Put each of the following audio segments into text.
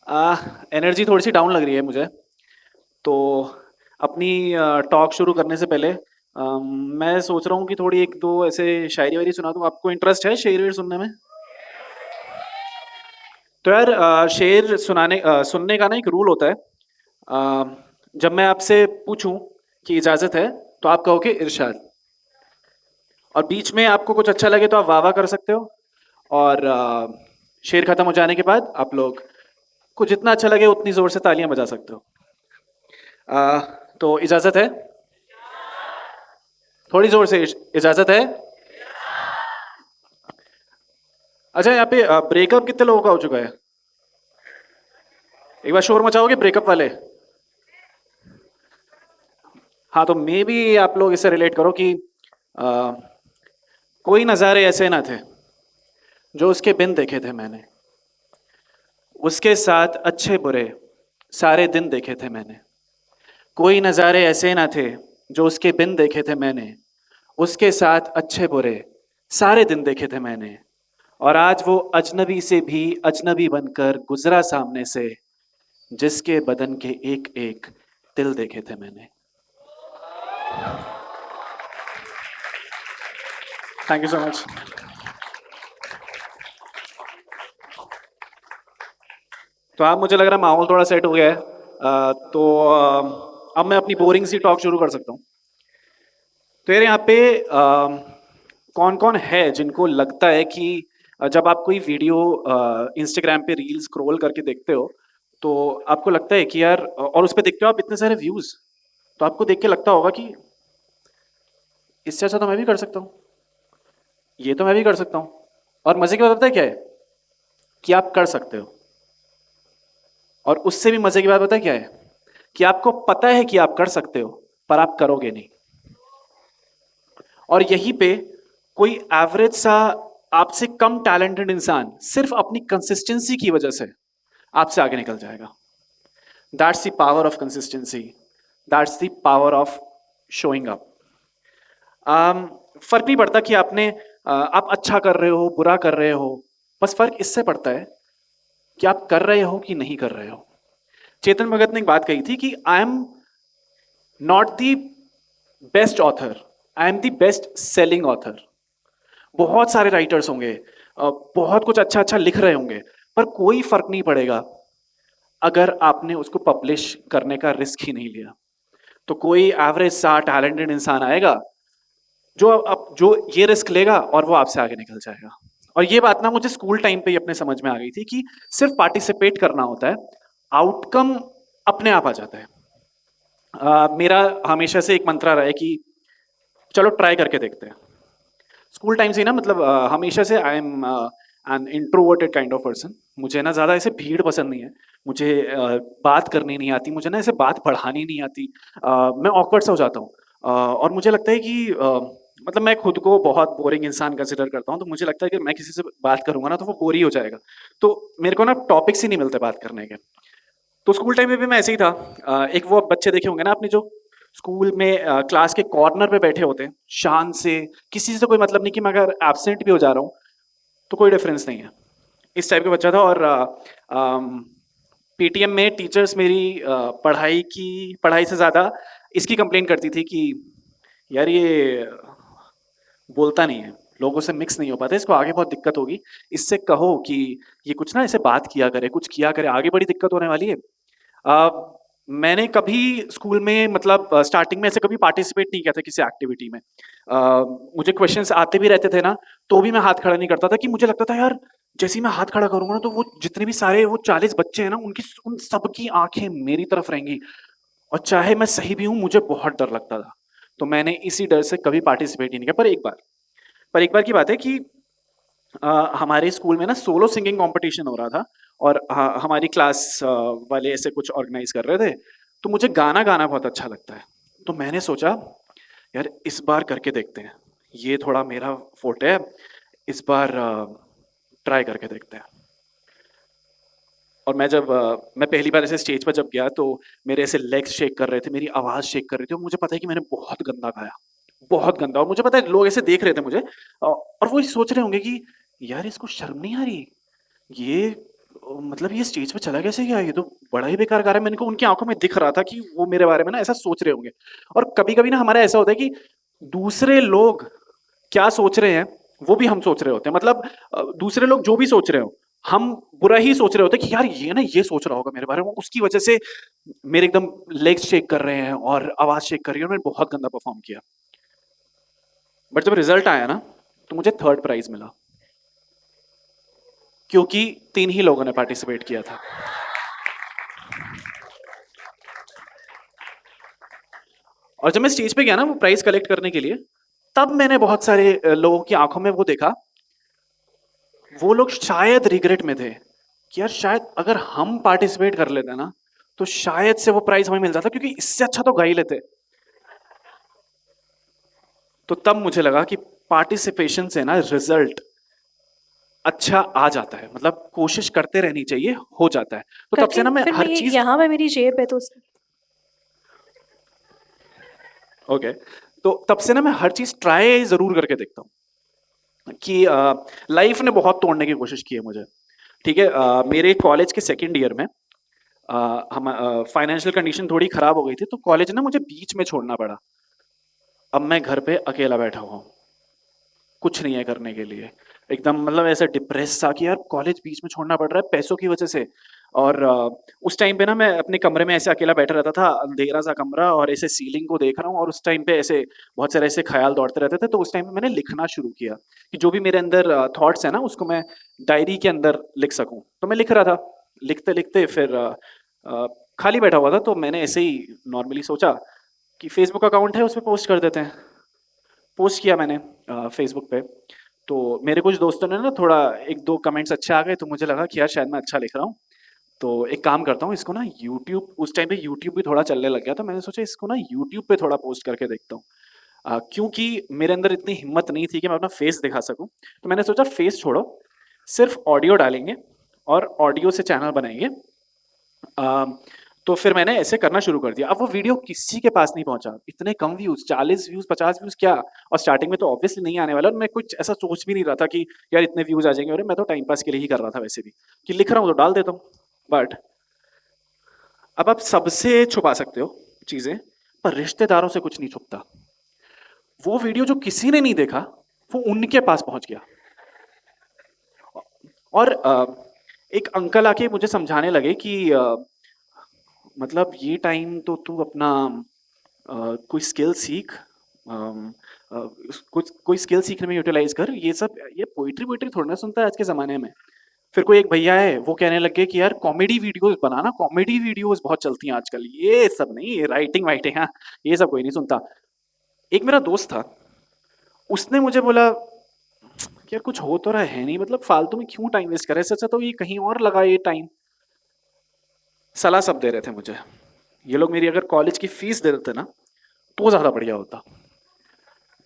Energy थोड़ी सी down लग रही है मुझे। तो अपनी टॉक शुरू करने से पहले मैं सोच रहा हूँ कि थोड़ी एक दो ऐसे शायरी वायरी सुना दूँ। आपको इंटरेस्ट है शेर वेर सुनने में? तो यार शेर सुनने का ना एक रूल होता है। जब मैं आपसे पूछूं कि इजाज़त है, तो आप कहोगे इरशाद। और बीच में आपको कुछ अच्छा लगे तो आप वाह वाह कर सकते हो। और शेर खत्म हो जाने के बाद आप लोग को जितना अच्छा लगे उतनी ज़ोर से तालियां बजा सकते हो। आ, तो इजाज़त है? थोड़ी ज़ोर से इजाज़त है? अच्छा, यहाँ पे ब्रेकअप कितने लोगों का हो चुका है? एक बार शोर मचाओगे ब्रेकअप वाले? हाँ, तो मे बी आप लोग इससे रिलेट करो कि आ, कोई नज़ारे ऐसे ना थे जो उसके बिन देखे थे मैंने। उसके साथ अच्छे बुरे सारे दिन देखे थे मैंने। कोई नज़ारे ऐसे ना थे जो उसके बिन देखे थे मैंने। उसके साथ अच्छे बुरे सारे दिन देखे थे मैंने। और आज वो अजनबी से भी अजनबी बनकर गुजरा सामने से, जिसके बदन के एक एक तिल देखे थे मैंने। Thank you so much. तो आप, मुझे लग रहा है माहौल थोड़ा सेट हो गया है। अब मैं अपनी बोरिंग सी टॉक शुरू कर सकता हूँ। तो यार यहाँ पे कौन कौन है जिनको लगता है कि जब आप कोई वीडियो इंस्टाग्राम पे रील स्क्रॉल करके देखते हो, तो आपको लगता है कि यार, और उस पे देखते हो आप इतने सारे व्यूज, तो आपको देख के लगता होगा कि इससे अच्छा तो मैं भी कर सकता हूँ, ये तो मैं भी कर सकता हूँ। और मजे की बात पता है क्या है? कि आप कर सकते हो। और उससे भी मजे की बात पता है क्या है? कि आपको पता है कि आप कर सकते हो, पर आप करोगे नहीं। और यहीं पे कोई एवरेज सा, आपसे कम टैलेंटेड इंसान सिर्फ अपनी कंसिस्टेंसी की वजह से आपसे आगे निकल जाएगा। That's the power of consistency. That's the power of showing up. फर्क नहीं पड़ता कि आप अच्छा कर रहे हो बुरा कर रहे हो। बस फर्क इससे पड़ता है कि आप कर रहे हो कि नहीं कर रहे हो। चेतन भगत ने एक बात कही थी कि I am not the best author, I am the best selling author. बहुत सारे राइटर्स होंगे, बहुत कुछ अच्छा अच्छा लिख रहे होंगे, पर कोई फर्क नहीं पड़ेगा अगर आपने उसको पब्लिश करने का रिस्क ही नहीं लिया। तो कोई एवरेज सा टैलेंटेड इंसान आएगा जो ये रिस्क लेगा और वो आपसे आगे निकल जाएगा। और ये बात ना मुझे स्कूल टाइम पे ही अपने समझ में आ गई थी कि सिर्फ पार्टिसिपेट करना होता है, आउटकम अपने आप आ जाता है। मेरा हमेशा से एक मंत्रा रहा है कि चलो ट्राई करके देखते हैं। स्कूल टाइम से ही ना, मतलब हमेशा से I am an introverted kind of person. मुझे ना ज़्यादा ऐसे भीड़ पसंद नहीं है। मुझे बात करनी नहीं आती, मुझे ना ऐसे बात बढ़ानी नहीं आती। मैं ऑकवर्ड सा हो जाता हूँ। और मुझे लगता है कि मतलब मैं खुद को बहुत बोरिंग इंसान कंसिडर करता हूँ, तो मुझे लगता है कि मैं किसी से बात करूंगा ना तो वो बोर ही हो जाएगा। तो मेरे को ना टॉपिक्स ही नहीं मिलते बात करने के। तो स्कूल टाइम में भी मैं ऐसे ही था। एक वो बच्चे देखे होंगे ना आपने, जो स्कूल में क्लास के कॉर्नर पे बैठे होते हैं शान से, किसी से कोई मतलब नहीं कि मैं अगर एब्सेंट भी हो जा रहा हूँ तो कोई डिफरेंस नहीं है। इस टाइप का बच्चा था। और पीटीएम में टीचर्स मेरी पढ़ाई से ज़्यादा इसकी कंप्लेन करती थी कि यार ये बोलता नहीं है, लोगों से मिक्स नहीं हो पाता, इसको आगे बहुत दिक्कत होगी, इससे कहो कि ये कुछ ना ऐसे बात किया करे, कुछ किया करे, आगे बड़ी दिक्कत होने वाली है। अ, मैंने कभी स्कूल में, मतलब स्टार्टिंग में ऐसे कभी पार्टिसिपेट नहीं किया था किसी एक्टिविटी में। मुझे क्वेश्चंस आते भी रहते थे ना, तो भी मैं हाथ खड़ा नहीं करता था, कि मुझे लगता था यार जैसे ही मैं हाथ खड़ा करूंगा ना तो वो जितने भी सारे वो 40 बच्चे हैं ना, उनकी उन सबकी आंखें मेरी तरफ रहेंगी। और चाहे मैं सही भी हूँ, मुझे बहुत डर लगता था। तो मैंने इसी डर से कभी पार्टिसिपेट ही नहीं किया। पर एक बार की बात है कि हमारे स्कूल में ना सोलो सिंगिंग कंपटीशन हो रहा था। और हमारी क्लास वाले ऐसे कुछ ऑर्गेनाइज कर रहे थे। तो मुझे गाना गाना बहुत अच्छा लगता है। तो मैंने सोचा यार इस बार करके देखते हैं, ये थोड़ा मेरा फोर्टे है, इस बार ट्राई करके देखते हैं। और मैं पहली बार ऐसे स्टेज पर जब गया, तो मेरे ऐसे लेग्स शेक कर रहे थे, मेरी आवाज़ शेक कर रही थी, और मुझे पता है कि मैंने बहुत गंदा गाया, बहुत गंदा। और मुझे पता है लोग ऐसे देख रहे थे मुझे, और वो सोच रहे होंगे कि यार इसको शर्म नहीं आ रही, ये मतलब ये स्टेज पे चला कैसे गया, ये तो बड़ा ही बेकार गा रहा है। मैंने को उनकी आंखों में दिख रहा था कि वो मेरे बारे में ना ऐसा सोच रहे होंगे। और कभी कभी ना हमारा ऐसा होता है कि दूसरे लोग क्या सोच रहे हैं वो भी हम सोच रहे होते हैं। मतलब दूसरे लोग जो भी सोच रहे हो, हम बुरा ही सोच रहे होते हैं कि यार ये ना ये सोच रहा होगा मेरे बारे में, उसकी वजह से मेरे एकदम लेग्स शेक कर रहे हैं और आवाज शेक कर रही है और मैंने बहुत गंदा परफॉर्म किया। बट जब रिजल्ट आया ना तो मुझे थर्ड प्राइज मिला, क्योंकि 3 ही लोगों ने पार्टिसिपेट किया था। और जब मैं स्टेज पे गया ना वो प्राइज कलेक्ट करने के लिए, तब मैंने बहुत सारे लोगों की आंखों में वो देखा। वो लोग शायद रिग्रेट में थे कि यार शायद अगर हम पार्टिसिपेट कर लेते ना तो शायद से वो प्राइज हमें मिल जाता, क्योंकि इससे अच्छा तो गा ही लेते। तो तब मुझे लगा कि पार्टिसिपेशन से ना रिजल्ट अच्छा आ जाता है, मतलब कोशिश करते रहनी चाहिए, हो जाता है। तो तब से ना मैं फिर हर मैं चीज यहाँ पे मेरी जेब है तो ओके तो तब से ना मैं हर चीज ट्राई जरूर करके देखता हूँ कि लाइफ ने बहुत तोड़ने की कोशिश की है मुझे। ठीक है, मेरे कॉलेज के सेकेंड ईयर में हम फाइनेंशियल कंडीशन थोड़ी खराब हो गई थी, तो कॉलेज ना मुझे बीच में छोड़ना पड़ा। अब मैं घर पे अकेला बैठा हुआ हूँ, कुछ नहीं है करने के लिए, एकदम मतलब ऐसा डिप्रेस था कि यार कॉलेज बीच में छोड़ना पड़ रहा है पैसों की वजह से। और उस टाइम पे ना मैं अपने कमरे में ऐसे अकेला बैठा रहता था, अंधेरा सा कमरा, और ऐसे सीलिंग को देख रहा हूँ, और उस टाइम पे ऐसे बहुत सारे ऐसे ख्याल दौड़ते रहते थे। तो उस टाइम पे मैंने लिखना शुरू किया कि जो भी मेरे अंदर थॉट्स है ना उसको मैं डायरी के अंदर लिख सकूं। तो मैं लिख रहा था, लिखते लिखते फिर अ, खाली बैठा हुआ था, तो मैंने ऐसे ही नॉर्मली सोचा कि फेसबुक अकाउंट है उस पर पोस्ट कर देते हैं। पोस्ट किया मैंने फेसबुक पे। तो मेरे कुछ दोस्तों ने ना थोड़ा एक दो कमेंट्स अच्छे आ गए, तो मुझे लगा कि यार शायद मैं अच्छा लिख रहा हूँ। तो एक काम करता हूँ, इसको ना यूट्यूब, उस टाइम पे यूट्यूब भी थोड़ा चलने लग गया, तो मैंने सोचा इसको ना यूट्यूब पे थोड़ा पोस्ट करके देखता हूँ। क्योंकि मेरे अंदर इतनी हिम्मत नहीं थी कि मैं अपना फेस दिखा सकूं। तो मैंने सोचा फेस छोड़ो, सिर्फ ऑडियो डालेंगे और ऑडियो से चैनल बनाएंगे। अ, तो फिर मैंने ऐसे करना शुरू कर दिया। अब वो वीडियो किसी के पास नहीं पहुंचा, इतने कम व्यूज, 40 व्यूज 50 व्यूज क्या। और स्टार्टिंग में तो ऑब्वियसली नहीं आने वाला, और मैं कुछ ऐसा सोच भी नहीं रहा था कि यार इतने व्यूज आ जाएंगे। और मैं तो टाइम पास के लिए ही कर रहा था वैसे भी, कि लिख रहा हूँ तो डाल देता हूँ। बट अब आप सबसे छुपा सकते हो चीजें, पर रिश्तेदारों से कुछ नहीं छुपता। वो वीडियो जो किसी ने नहीं देखा वो उनके पास पहुंच गया। और एक अंकल आके मुझे समझाने लगे कि मतलब ये टाइम तो तू अपना कोई स्किल सीख, कुछ कोई स्किल सीखने में यूटिलाइज कर। ये सब ये पोइट्री पोइट्री थोड़ा ना सुनता है आज के ज़माने में। फिर कोई एक भैया है वो कहने लगे कि यार कॉमेडी वीडियोस बनाना, कॉमेडी वीडियोस बहुत चलती हैं आजकल, ये सब नहीं, ये राइटिंग वाइटिंग, हाँ ये सब कोई नहीं सुनता। एक मेरा दोस्त था, उसने मुझे बोला कि यार कुछ हो तो रहा है नहीं, मतलब फालतू में क्यों टाइम वेस्ट करे, इससे अच्छा तो ये कहीं और लगा ये टाइम। सलाह सब दे रहे थे मुझे, ये लोग मेरी अगर कॉलेज की फीस दे देते ना तो ज़्यादा बढ़िया होता।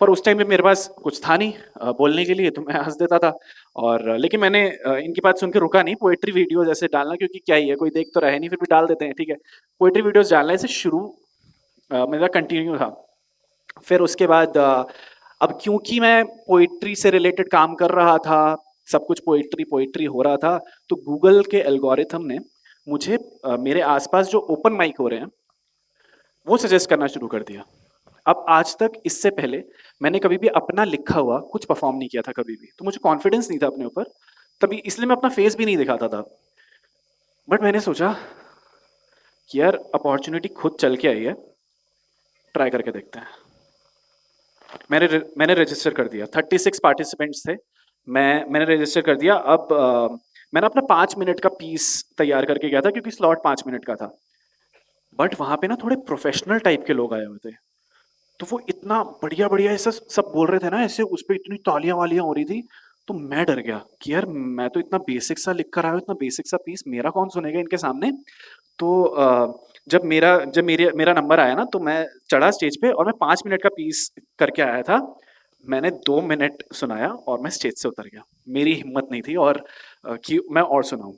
पर उस टाइम पे मेरे पास कुछ था नहीं बोलने के लिए, तो मैं हंस देता था। और लेकिन मैंने इनकी बात सुन के रुका नहीं, पोएट्री वीडियो जैसे डालना, क्योंकि क्या ही है, कोई देख तो रहे नहीं, फिर भी डाल देते हैं, ठीक है। पोएट्री वीडियोस डालना ऐसे शुरू मेरा कंटिन्यू था। फिर उसके बाद अब क्योंकि मैं पोएट्री से रिलेटेड काम कर रहा था, सब कुछ पोएट्री पोएट्री हो रहा था, तो गूगल के एल्गोरिथम ने मुझे मेरे आसपास जो ओपन माइक हो रहे हैं वो सजेस्ट करना शुरू कर दिया। अब आज तक इससे पहले मैंने कभी भी अपना लिखा हुआ कुछ परफॉर्म नहीं किया था कभी भी, तो मुझे कॉन्फिडेंस नहीं था अपने ऊपर, तभी इसलिए मैं अपना फेस भी नहीं दिखाता था। बट मैंने सोचा कि यार अपॉर्चुनिटी खुद चल के आई है, ट्राई करके देखते हैं। मैंने रजिस्टर कर दिया, 36 पार्टिसिपेंट्स थे। मैंने रजिस्टर कर दिया। अब मैंने अपना 5 मिनट का पीस तैयार करके गया था, क्योंकि स्लॉट 5 मिनट का था। बट वहां पे ना थोड़े प्रोफेशनल टाइप के लोग आए हुए थे, तो वो इतना बढ़िया बढ़िया ऐसा सब बोल रहे थे ना, ऐसे उस पर इतनी तालियां वालियां हो रही थी। तो मैं डर गया कि यार मैं तो इतना बेसिक सा लिख कर आया हूँ, इतना बेसिक सा पीस मेरा कौन सुनेगा इनके सामने। तो जब मेरा नंबर आया ना, तो मैं चढ़ा स्टेज पे और मैं 5 मिनट का पीस करके आया था। मैंने 2 मिनट सुनाया और मैं स्टेज से उतर गया। मेरी हिम्मत नहीं थी और कि मैं और सुनाऊं।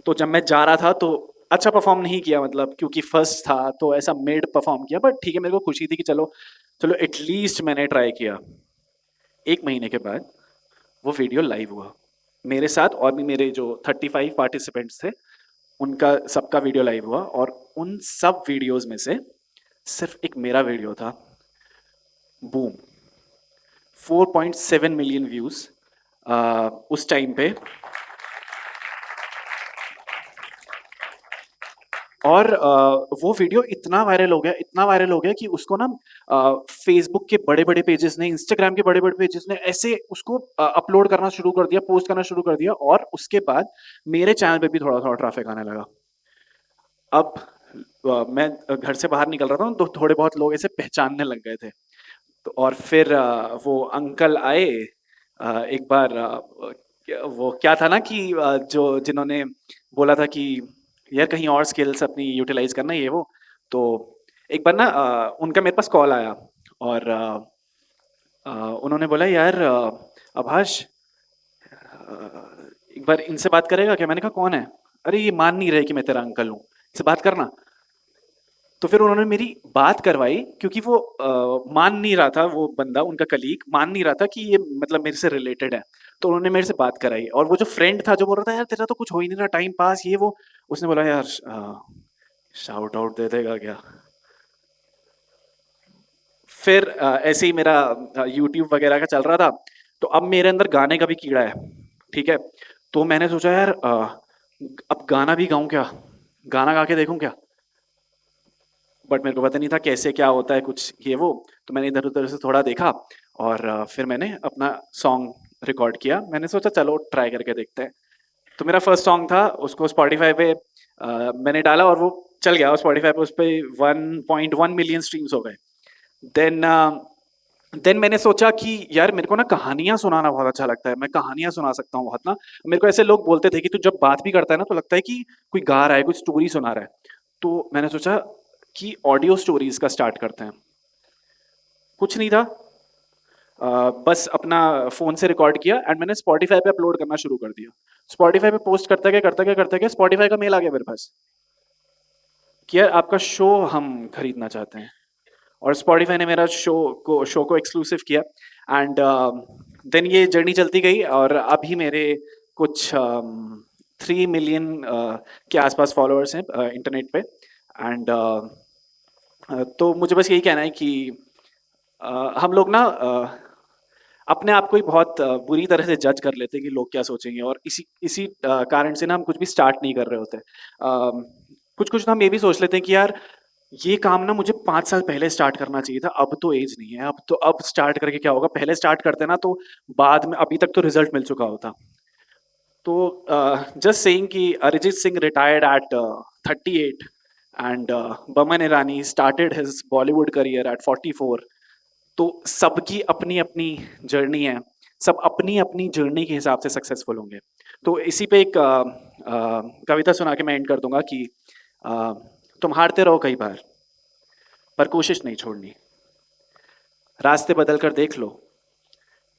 तो जब मैं जा रहा था तो अच्छा परफॉर्म नहीं किया, मतलब क्योंकि फर्स्ट था तो ऐसा मिड परफॉर्म किया, बट ठीक है, मेरे को खुशी थी कि चलो चलो एटलीस्ट मैंने ट्राई किया। 1 महीने के बाद वो वीडियो लाइव हुआ। मेरे साथ और भी मेरे जो 35 पार्टिसिपेंट्स थे उनका सबका वीडियो लाइव हुआ, और उन सब वीडियोस में से सिर्फ एक मेरा वीडियो था, बूम, 4.7 मिलियन व्यूज उस टाइम पे। और वो वीडियो इतना वायरल हो गया, इतना वायरल हो गया कि उसको ना फेसबुक के बड़े बड़े पेजेस ने, इंस्टाग्राम के बड़े बड़े पेजेस ने ऐसे उसको अपलोड करना शुरू कर दिया, पोस्ट करना शुरू कर दिया, और उसके बाद मेरे चैनल पे भी थोड़ा थोड़ा ट्रैफिक आने लगा। अब मैं घर से बाहर निकल रहा था तो थोड़े बहुत लोग ऐसे पहचानने लग गए थे। तो और फिर वो अंकल आए एक बार, वो क्या था ना कि जो जिन्होंने बोला था कि यार कहीं और स्किल्स अपनी यूटिलाइज करना, ये वो। तो एक बार ना उनका मेरे पास कॉल आया, और उन्होंने बोला यार आभाष, एक बार इनसे बात करेगा क्या? मैंने कहा कौन है? अरे ये मान नहीं रहे कि मैं तेरा अंकल हूँ, इससे बात करना। तो फिर उन्होंने मेरी बात करवाई, क्योंकि वो मान नहीं रहा था, वो बंदा उनका कलीग मान नहीं रहा था कि ये मतलब मेरे से रिलेटेड है। तो उन्होंने मेरे से बात कराई, और वो जो फ्रेंड था जो बोल रहा था यार तेरा तो कुछ हो ही नहीं रहा, टाइम पास ये वो, उसने बोला यार शाउट आउट दे देगा क्या? फिर ऐसे ही मेरा यूट्यूब वगैरह का चल रहा था, तो अब मेरे अंदर गाने का भी कीड़ा है, ठीक है। तो मैंने सोचा यार अब गाना भी गाऊं क्या, गाना गा के देखूं क्या। बट मेरे को पता नहीं था कैसे क्या होता है कुछ ये वो। तो मैंने इधर उधर से थोड़ा देखा, और फिर मैंने अपना सॉन्ग रिकॉर्ड किया। मैंने सोचा चलो ट्राई करके देखते हैं। तो मेरा फर्स्ट सॉन्ग था, उसको स्पॉटिफाई पे मैंने डाला, और वो चल गया स्पॉटिफाई पे, उस पर 1.1 मिलियन स्ट्रीम्स हो गए। देन देन मैंने सोचा कि यार मेरे को ना कहानियां सुनाना बहुत अच्छा लगता है, मैं कहानियां सुना सकता हूँ बहुत ना। मेरे को ऐसे लोग बोलते थे कि तू जब बात भी करता है ना तो लगता है कि कोई गा रहा है, कोई स्टोरी सुना रहा है। तो मैंने सोचा कि ऑडियो स्टोरीज का स्टार्ट करते हैं। कुछ नहीं था, बस अपना फोन से रिकॉर्ड किया, एंड मैंने स्पॉटिफाई पे अपलोड करना शुरू कर दिया। स्पॉटिफाई पे पोस्ट करते गए स्पॉटिफाई का मेल आ गया मेरे पास कि यार आपका शो हम खरीदना चाहते हैं। और स्पॉटिफाई ने मेरा शो को एक्सक्लूसिव किया, एंड देन ये जर्नी चलती गई, और अभी मेरे कुछ 3 मिलियन के आसपास फॉलोअर्स हैं इंटरनेट पे। एंड तो मुझे बस यही कहना है कि हम लोग ना अपने आप को ही बहुत बुरी तरह से जज कर लेते हैं कि लोग क्या सोचेंगे, और इसी इसी कारण से ना हम कुछ भी स्टार्ट नहीं कर रहे होते। कुछ कुछ हम ये भी सोच लेते हैं कि यार ये काम ना मुझे 5 साल पहले स्टार्ट करना चाहिए था, अब तो एज नहीं है, अब स्टार्ट करके क्या होगा, पहले स्टार्ट करते ना तो बाद में अभी तक तो रिजल्ट मिल चुका होता। तो जस्ट सेइंग कि Arijit Singh retired at 38, and Boman Irani started his Bollywood career at 44। तो सबकी अपनी अपनी जर्नी है, सब अपनी अपनी जर्नी के हिसाब से सक्सेसफुल होंगे। तो इसी पे एक कविता सुना के मैं एंड कर दूंगा कि अ, तुम हारते रहो कई बार, पर कोशिश नहीं छोड़नी। रास्ते बदल कर देख लो,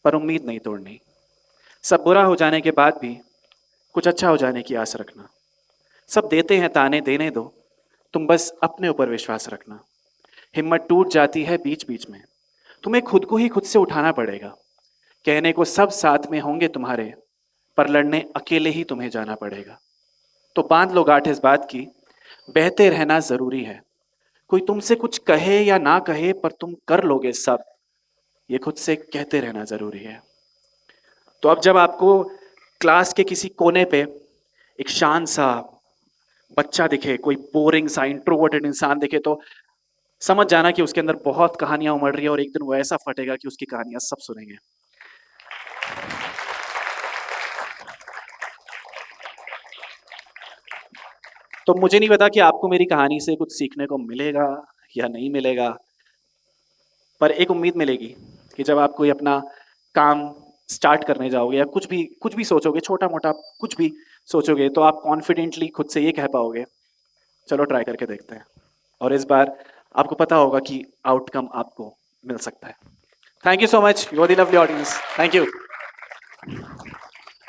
पर उम्मीद नहीं तोड़नी। सब बुरा हो जाने के बाद भी कुछ अच्छा हो जाने की आस रखना। सब देते हैं ताने, देने दो, तुम बस अपने ऊपर विश्वास रखना। हिम्मत टूट जाती है बीच बीच में, तुम्हें खुद को ही खुद से उठाना पड़ेगा। कहने को सब साथ में होंगे तुम्हारे, पर लड़ने अकेले ही तुम्हें जाना पड़ेगा। तो बांध लो गांठ इस बात की, बहते रहना जरूरी है। कोई तुमसे कुछ कहे या ना कहे, पर तुम कर लोगे सब, ये खुद से कहते रहना जरूरी है। तो अब जब आपको क्लास के किसी कोने पे एक शांत सा बच्चा दिखे, कोई बोरिंग सा इंट्रोवर्टेड इंसान दिखे, तो समझ जाना कि उसके अंदर बहुत कहानियां उमड़ रही है, और एक दिन वो ऐसा फटेगा कि उसकी कहानियां सब सुनेंगे। तो मुझे नहीं पता कि आपको मेरी कहानी से कुछ सीखने को मिलेगा या नहीं मिलेगा, पर एक उम्मीद मिलेगी कि जब आप कोई अपना काम स्टार्ट करने जाओगे, या कुछ भी सोचोगे, छोटा मोटा कुछ भी सोचोगे, तो आप कॉन्फिडेंटली खुद से ये कह पाओगे चलो ट्राई करके देखते हैं, और इस बार आपको पता होगा कि आउटकम आपको मिल सकता है। Thank you so much, you are the lovely audience. Thank you.